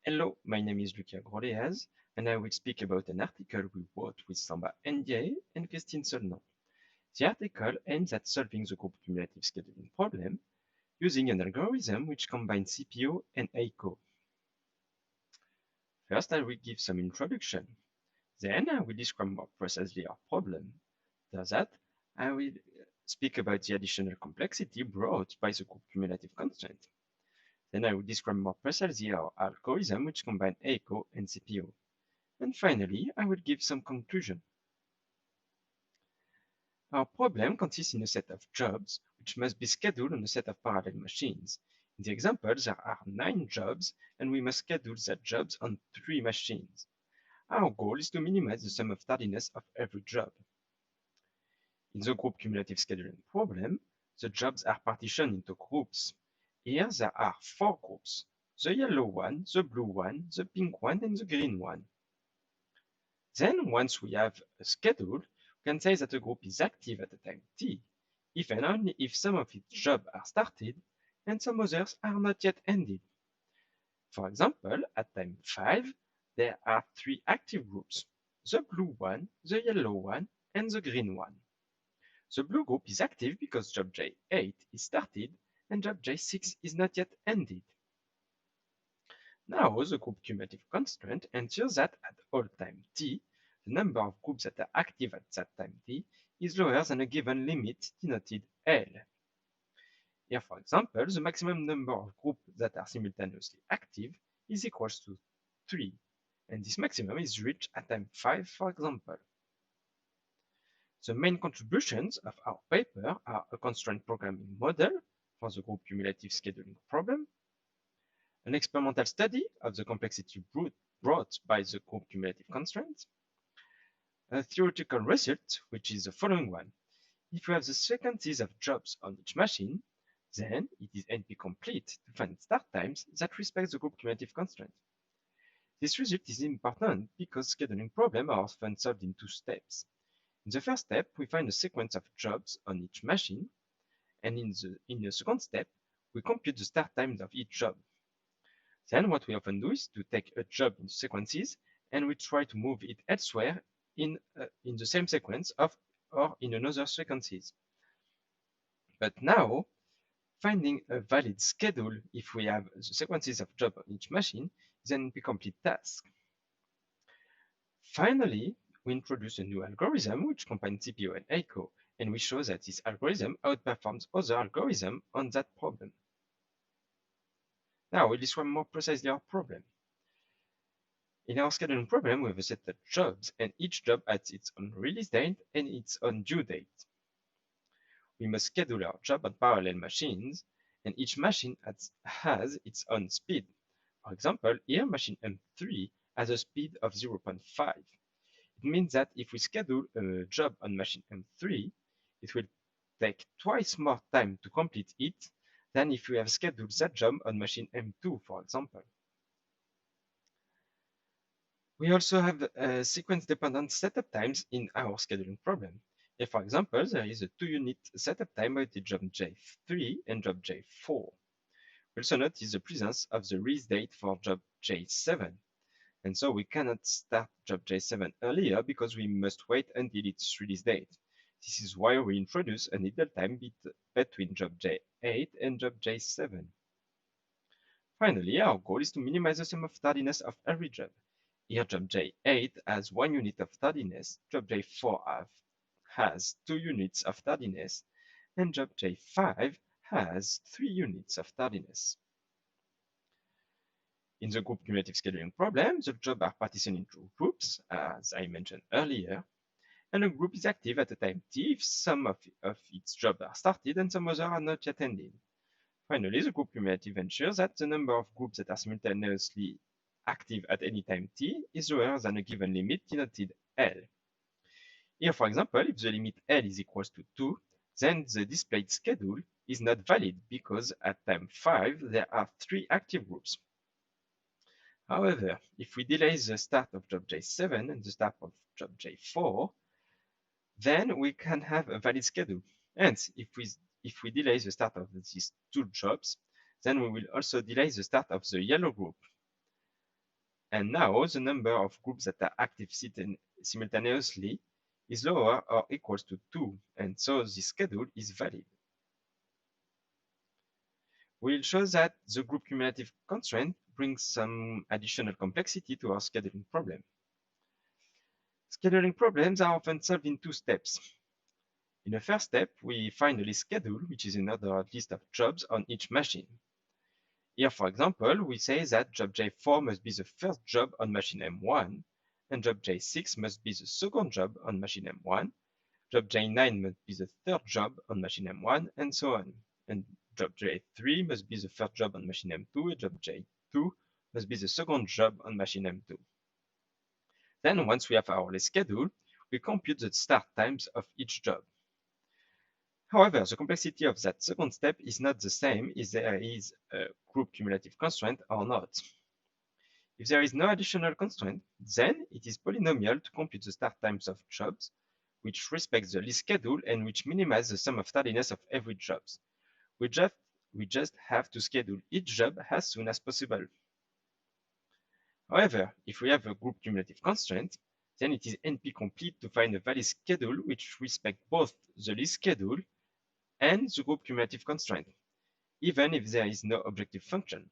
Hello, my name is Lucia Groleaz, and I will speak about an article we wrote with Samba Ndiaye and Christine Solnon. The article aims at solving the group cumulative scheduling problem using an algorithm which combines CPO and AICO. First, I will give some introduction. Then I will describe more precisely our problem. After that, I will speak about the additional complexity brought by the group cumulative constraint. Then I will describe more precisely our algorithm which combines AICO and CPO. And finally, I will give some conclusion. Our problem consists in a set of jobs which must be scheduled on a set of parallel machines. In the example, there are 9 jobs, and we must schedule the jobs on 3 machines. Our goal is to minimize the sum of tardiness of every job. In the group cumulative scheduling problem, the jobs are partitioned into groups. Here there are 4 groups: the yellow one, the blue one, the pink one, and the green one. Then, once we have a schedule, we can say that a group is active at a time t, if and only if some of its jobs are started and some others are not yet ended. For example, at time 5, there are 3 active groups: the blue one, the yellow one, and the green one. The blue group is active because job J8 is started and job J6 is not yet ended. Now, the group cumulative constraint ensures that at all time t, the number of groups that are active at that time t is lower than a given limit denoted L. Here, for example, the maximum number of groups that are simultaneously active is equals to 3, and this maximum is reached at time 5, for example. The main contributions of our paper are a constraint programming model for the group cumulative scheduling problem, an experimental study of the complexity brought by the group cumulative constraints, a theoretical result, which is the following one. If you have the sequences of jobs on each machine, then it is NP-complete to find start times that respect the group cumulative constraint. This result is important because scheduling problems are often solved in 2 steps. In the first step, we find a sequence of jobs on each machine, and in the second step, we compute the start times of each job. Then what we often do is to take a job into sequences and we try to move it elsewhere in the same sequence or in another sequences. But now, finding a valid schedule if we have the sequences of jobs on each machine is an incomplete task. Finally, we introduce a new algorithm which combines CPO and AICO, and we show that this algorithm outperforms other algorithms on that problem. Now we'll describe more precisely our problem. In our scheduling problem, we have a set of jobs, and each job has its own release date and its own due date. We must schedule our job on parallel machines, and each machine has its own speed. For example, here machine M3 has a speed of 0.5. It means that if we schedule a job on machine M3, it will take twice more time to complete it than if we have scheduled that job on machine M2, for example. We also have sequence-dependent setup times in our scheduling problem. If, for example, there is a 2-unit setup time between job J3 and job J4. We also notice the presence of the release date for job J7. And so we cannot start job J7 earlier because we must wait until its release date. This is why we introduce an idle time between job J8 and job J7. Finally, our goal is to minimize the sum of tardiness of every job. Here job J8 has 1 unit of tardiness, job J4 has 2 units of tardiness, and job J5 has 3 units of tardiness. In the group cumulative scheduling problem, the jobs are partitioned into groups, as I mentioned earlier, and a group is active at a time t if some of its jobs are started and some others are not yet ended. Finally, the group cumulative ensures that the number of groups that are simultaneously active at any time t is lower than a given limit denoted L. Here, for example, if the limit L is equals to 2, then the displayed schedule is not valid because at time 5 there are 3 active groups. However, if we delay the start of job J7 and the start of job J4, then we can have a valid schedule. Hence, if we delay the start of these 2 jobs, then we will also delay the start of the yellow group. And now the number of groups that are active simultaneously is lower or equals to 2, and so this schedule is valid. We'll show that the group cumulative constraint brings some additional complexity to our scheduling problem. Scheduling problems are often solved in 2 steps. In the first step, we find a list schedule, which is another list of jobs on each machine. Here, for example, we say that job J4 must be the first job on machine M1, and job J6 must be the second job on machine M1, job J9 must be the third job on machine M1, and so on. And job J3 must be the first job on machine M2, and job J2 must be the second job on machine M2. Then, once we have our list schedule, we compute the start times of each job. However, the complexity of that second step is not the same if there is a group cumulative constraint or not. If there is no additional constraint, then it is polynomial to compute the start times of jobs, which respects the list schedule and which minimize the sum of tardiness of every job. We just have to schedule each job as soon as possible. However, if we have a group cumulative constraint, then it is NP-complete to find a valid schedule which respects both the list schedule and the group cumulative constraint, even if there is no objective function.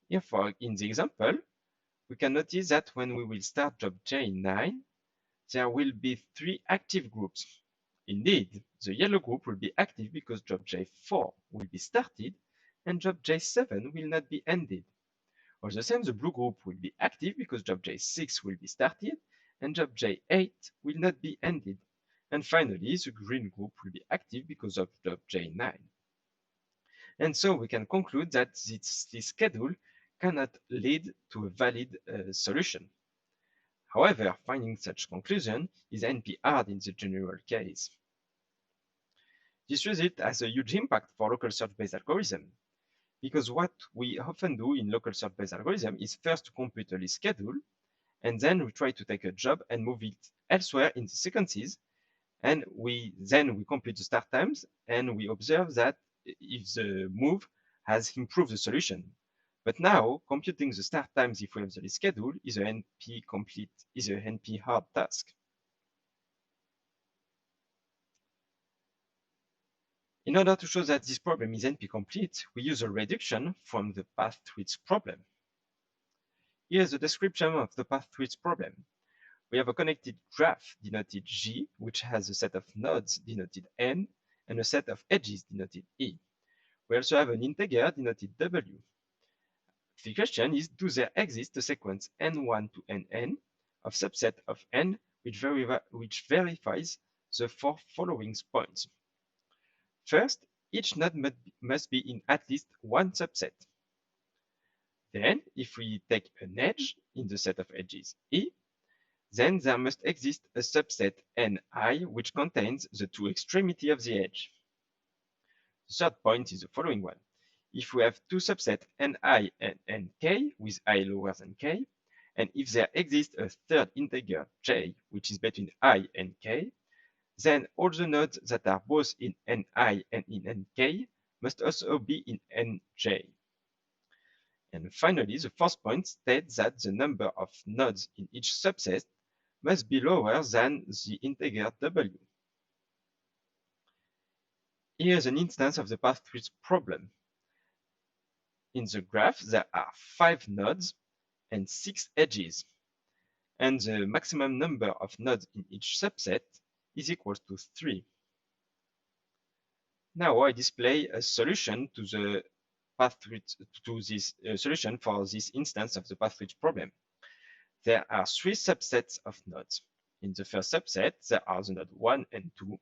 Therefore, in the example, we can notice that when we will start job J9, there will be 3 active groups. Indeed, the yellow group will be active because job J4 will be started and job J7 will not be ended. Or the same, the blue group will be active because job J6 will be started and job J8 will not be ended. And finally, the green group will be active because of job J9. And so we can conclude that this schedule cannot lead to a valid solution. However, finding such conclusion is NP-hard in the general case. This result has a huge impact for local search-based algorithm, because what we often do in local search-based algorithm is first to compute a list schedule, and then we try to take a job and move it elsewhere in the sequences, and then we compute the start times, and we observe that if the move has improved the solution. But now, computing the start times if we have the list schedule is a NP-hard task. In order to show that this problem is NP-complete, we use a reduction from the path-width problem. Here's a description of the path-width problem. We have a connected graph denoted G, which has a set of nodes denoted N, and a set of edges denoted E. We also have an integer denoted W. The question is, do there exist a sequence N1 to Nn of subset of N which verifies the 4 following points? First, each node must be in at least one subset. Then, if we take an edge in the set of edges E, then there must exist a subset Ni which contains the 2 extremities of the edge. The third point is the following one. If we have 2 subsets Ni and Nk with I lower than k, and if there exists a third integer j which is between I and k, then all the nodes that are both in Ni and in Nk must also be in Nj. And finally, the fourth point states that the number of nodes in each subset must be lower than the integer w. Here is an instance of the path-width problem. In the graph, there are 5 nodes and 6 edges, and the maximum number of nodes in each subset is equal to 3. Now I display a solution to the solution for this instance of the path-width problem. There are 3 subsets of nodes. In the first subset, there are the node 1 and 2. In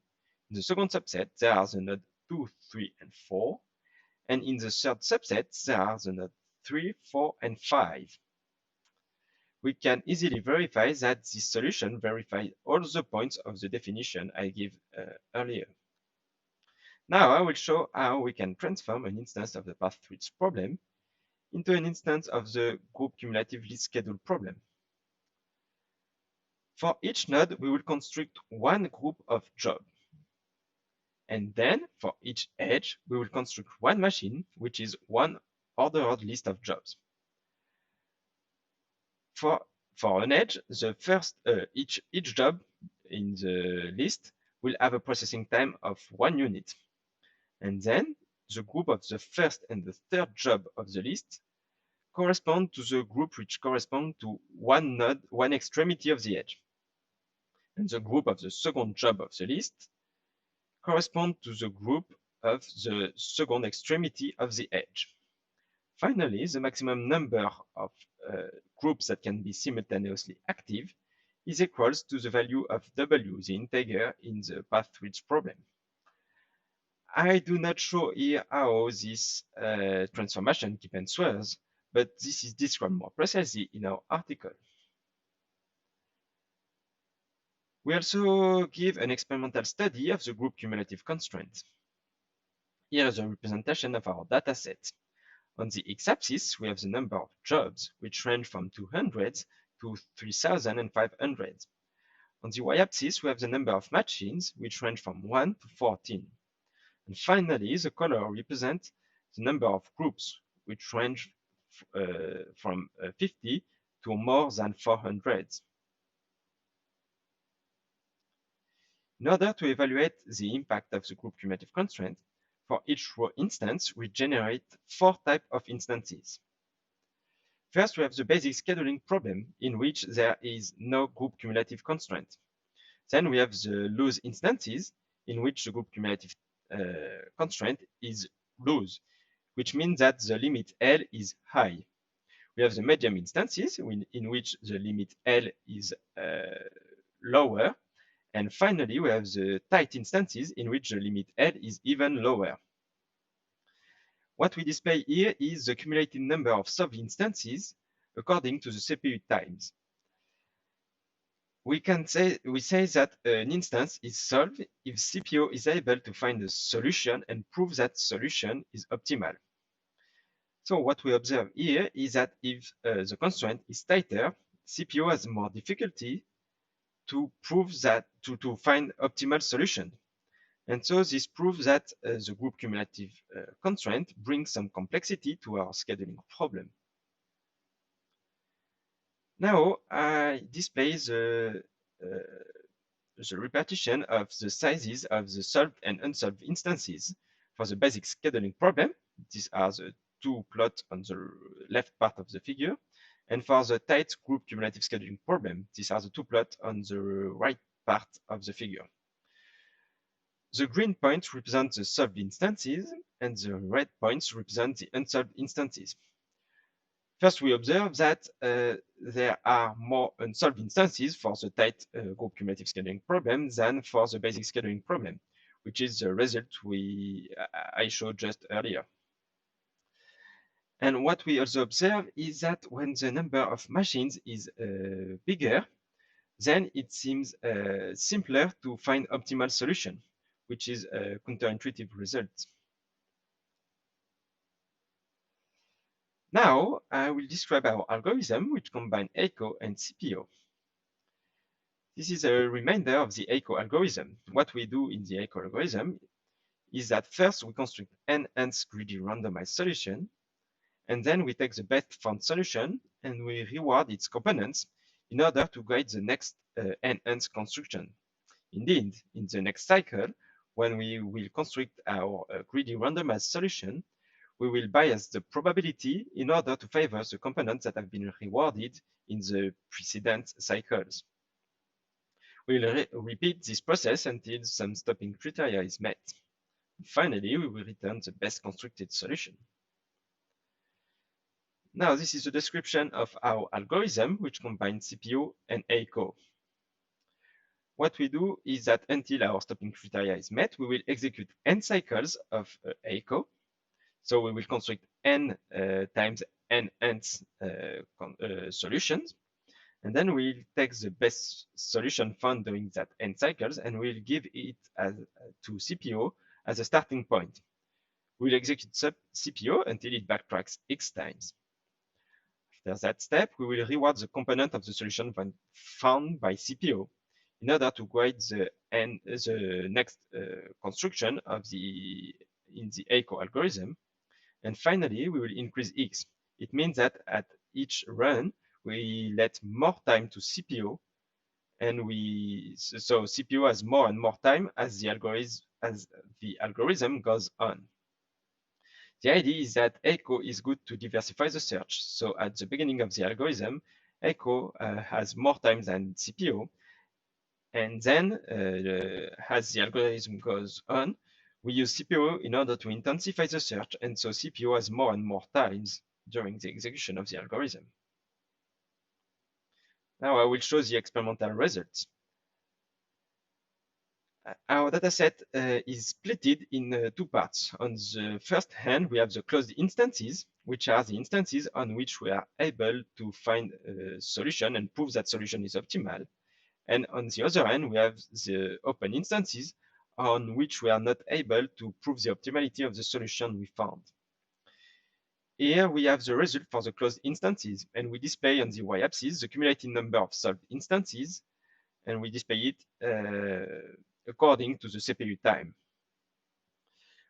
the second subset, there are the node 2, 3, and 4. And in the third subset, there are the node 3, 4, and 5. We can easily verify that this solution verifies all the points of the definition I gave earlier. Now I will show how we can transform an instance of the path-width problem into an instance of the group cumulative list schedule problem. For each node, we will construct one group of jobs. And then, for each edge, we will construct one machine, which is one ordered list of jobs. For an edge, the first each job in the list will have a processing time of 1 unit, and then the group of the first and the third job of the list correspond to the group which correspond to one node, one extremity of the edge, and the group of the second job of the list correspond to the group of the second extremity of the edge. Finally, the maximum number of groups that can be simultaneously active is equals to the value of W, the integer in the path width problem. I do not show here how this transformation keep answers, but this is described more precisely in our article. We also give an experimental study of the group cumulative constraint. Here is a representation of our dataset. On the x-axis, we have the number of jobs, which range from 200 to 3,500. On the y-axis, we have the number of machines, which range from 1 to 14. And finally, the color represents the number of groups, which range from 50 to more than 400. In order to evaluate the impact of the group cumulative constraint, for each row instance, we generate 4 types of instances. First, we have the basic scheduling problem in which there is no group cumulative constraint. Then we have the loose instances in which the group cumulative constraint is loose, which means that the limit L is high. We have the medium instances in which the limit L is lower. And finally, we have the tight instances in which the limit L is even lower. What we display here is the cumulative number of solved instances according to the CPU times. We say that an instance is solved if CPO is able to find a solution and prove that solution is optimal. So what we observe here is that if the constraint is tighter, CPO has more difficulty to prove that to find optimal solution. And so this proves that the group cumulative constraint brings some complexity to our scheduling problem. Now I display the repartition of the sizes of the solved and unsolved instances for the basic scheduling problem. These are the two plots on the left part of the figure. And for the tight group cumulative scheduling problem, these are the two plots on the right part of the figure. The green points represent the solved instances, and the red points represent the unsolved instances. First, we observe that there are more unsolved instances for the tight group cumulative scheduling problem than for the basic scheduling problem, which is the result I showed just earlier. And what we also observe is that when the number of machines is bigger, then it seems simpler to find optimal solution, which is a counterintuitive result. Now, I will describe our algorithm, which combines ACO and CPO. This is a reminder of the ACO algorithm. What we do in the ACO algorithm is that first we construct an n-nth greedy randomized solution, and then we take the best found solution and we reward its components in order to guide the next n-nth construction. Indeed, in the next cycle, when we will construct our greedy randomized solution, we will bias the probability in order to favor the components that have been rewarded in the precedent cycles. We will repeat this process until some stopping criteria is met. Finally, we will return the best constructed solution. Now, this is a description of our algorithm, which combines CPO and ACO. What we do is that until our stopping criteria is met, we will execute n cycles of ACO. So we will construct n times n-nth solutions. And then we'll take the best solution found during that n cycles and we'll give it to CPO as a starting point. We'll execute CPO until it backtracks x times. After that step, we will reward the component of the solution found by CPO in order to guide the next construction of in the ACO algorithm. And finally, we will increase x. It means that at each run, we let more time to CPO, and so CPO has more and more time as the algorithm goes on. The idea is that echo is good to diversify the search. So at the beginning of the algorithm, echo has more time than CPO, and then as the algorithm goes on, we use CPO in order to intensify the search, and so CPO has more and more times during the execution of the algorithm. Now I will show the experimental results. Our dataset is split in two parts. On the first hand, we have the closed instances, which are the instances on which we are able to find a solution and prove that solution is optimal. And on the other hand, we have the open instances on which we are not able to prove the optimality of the solution we found. Here we have the result for the closed instances, and we display on the y-axis the cumulative number of solved instances, and we display it according to the CPU time.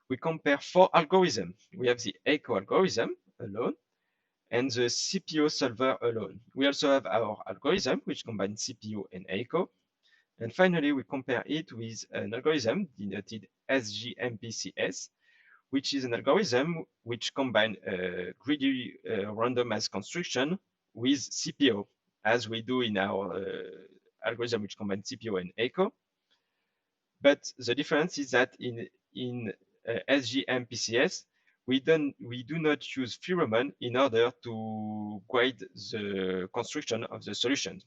We compare four algorithms. We have the echo algorithm alone and the CPO solver alone. We also have our algorithm, which combines CPO and echo. And finally, we compare it with an algorithm denoted SGMPCS, which is an algorithm which combines greedy randomized construction with CPO, as we do in our algorithm which combines CPO and echo. But the difference is that in SGMPCS, we do not use pheromone in order to guide the construction of the solution.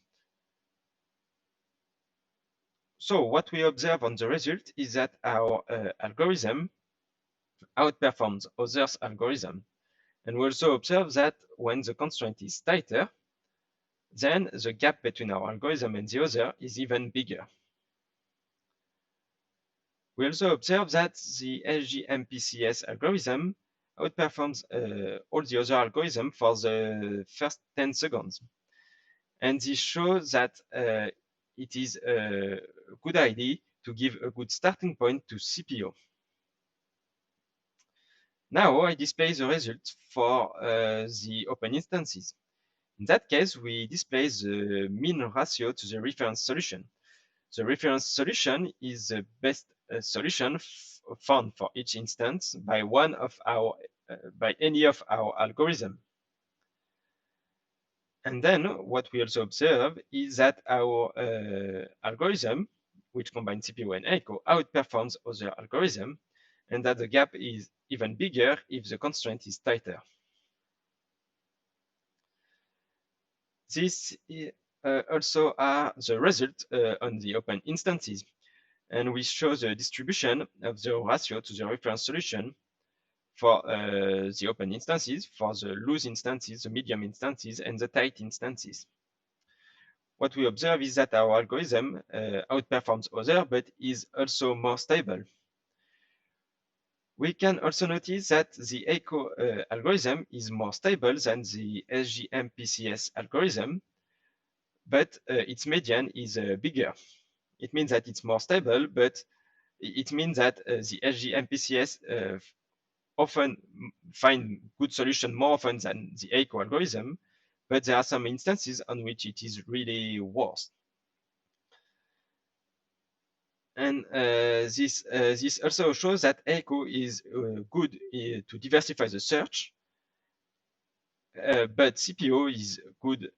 So what we observe on the result is that our algorithm outperforms others' algorithm. And we also observe that when the constraint is tighter, then the gap between our algorithm and the other is even bigger. We also observe that the SGMPCS algorithm outperforms all the other algorithms for the first 10 seconds. And this shows that it is a good idea to give a good starting point to CPO. Now I display the results for the open instances. In that case, we display the mean ratio to the reference solution. The reference solution is the best solution found for each instance by any of our algorithm. And then what we also observe is that our algorithm, which combines CPO and echo, outperforms other algorithm, and that the gap is even bigger if the constraint is tighter. This also are the results on the open instances. And we show the distribution of the ratio to the reference solution for the open instances, for the loose instances, the medium instances, and the tight instances. What we observe is that our algorithm outperforms others, but is also more stable. We can also notice that the echo algorithm is more stable than the SGMPCS algorithm, but its median is bigger. It means that it's more stable, but it means that the SGMPCS often find good solution more often than the echo algorithm, but there are some instances on which it is really worse. And this also shows that echo is good to diversify the search, but CPO is good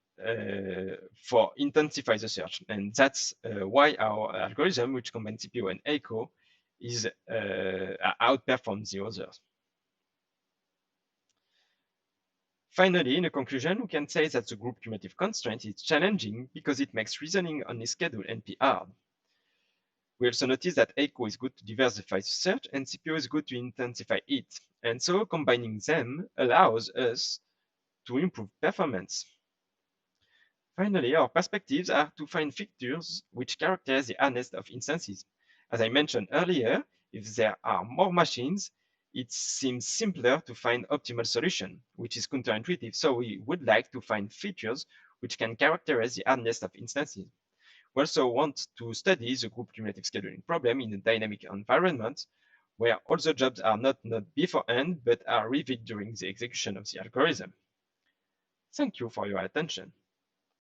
for intensify the search, and that's why our algorithm, which combines CPO and echo, is outperforms the others. Finally, in a conclusion, we can say that the group cumulative constraint is challenging because it makes reasoning on a schedule NP hard. We also notice that echo is good to diversify the search and CPO is good to intensify it. And so combining them allows us to improve performance. Finally, our perspectives are to find features which characterize the hardness of instances. As I mentioned earlier, if there are more machines, it seems simpler to find optimal solution, which is counterintuitive. So we would like to find features which can characterize the hardness of instances. We also want to study the group cumulative scheduling problem in a dynamic environment where all the jobs are not known beforehand, but are revealed during the execution of the algorithm. Thank you for your attention.